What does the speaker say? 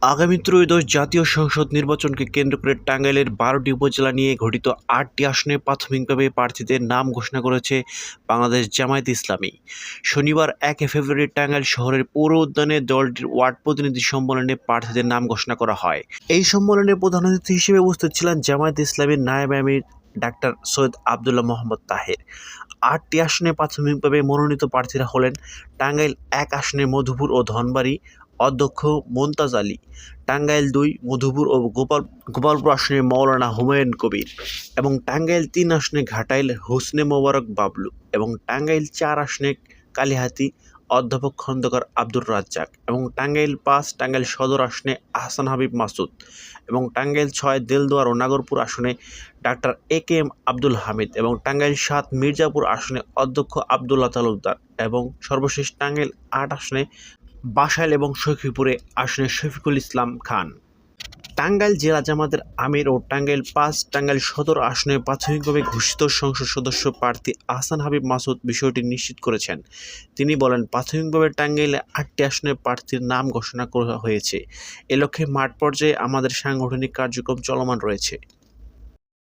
আগামী ত্রয়োদশ জাতীয় সংসদ নির্বাচনকে কেন্দ্র করে টাঙ্গাইলের ১২টি উপজেলা নিয়ে গঠিত ৮টি আসনে প্রাথমিকভাবে প্রার্থীদের নাম ঘোষণা করেছে বাংলাদেশ জামায়াতে ইসলামী। শনিবার ১ ফেব্রুয়ারি টাঙ্গাইল শহরের পৌর উদ্যানে দলটির ওয়ার্ড প্রতিনিধি সম্মেলনে প্রার্থীদের নাম ঘোষণা করা হয়। এই সম্মেলনে প্রধান অতিথি হিসেবে উপস্থিত ছিলেন জামায়াতে ইসলামীর নায়েবে আমির ডাক্তার সৈয়দ আবদুল্লাহ মোহাম্মদ তাহের। ৮টি আসনে প্রাথমিকভাবে মনোনীত প্রার্থীরা হলেন টাঙ্গাইল ১ আসনে মধুপুর ও ধনবাড়ী অধ্যক্ষ মোমতাজ আলী, টাঙ্গাইল ২ মধুপুর ও গোপালপুর আসনে মাওলানা হুমায়ুন কবির এবং টাঙ্গাইল ৩ আসনে ঘাটাইল হোসনে মোবারক বাবলু এবং টাঙ্গাইল ৪ আসনে কালিহাতী অধ্যাপক খন্দকার আব্দুর রাজ্জাক এবং টাঙ্গাইল ৫ টাঙ্গাইল সদর আসনে আহসান হাবিব মাসুদ এবং টাঙ্গাইল ৬ দেলদুয়ার ও নাগরপুর আসনে ডাক্তার এ.কে.এম আব্দুল হামিদ এবং টাঙ্গাইল ৭ মির্জাপুর আসনে অধ্যক্ষ আবদুল্লাহ তালুকদার এবং সর্বশেষ টাঙ্গাইল ৮ আসনে বাসাইল এবং সখীপুরে আসনে শফিকুল ইসলাম খান। টাঙ্গাইল জেলা জামায়াতের আমির ও টাঙ্গাইল ৫ টাঙ্গাইল সদর আসনে প্রাথমিকভাবে ঘোষিত সংসদ সদস্য প্রার্থী আহসান হাবিব মাসুদ বিষয়টি নিশ্চিত করেছেন। তিনি বলেন, প্রাথমিকভাবে টাঙ্গাইলে ৮টি আসনে প্রার্থীর নাম ঘোষণা করা হয়েছে। এ লক্ষ্যে মাঠ পর্যায়ে আমাদের সাংগঠনিক কার্যক্রম চলমান রয়েছে।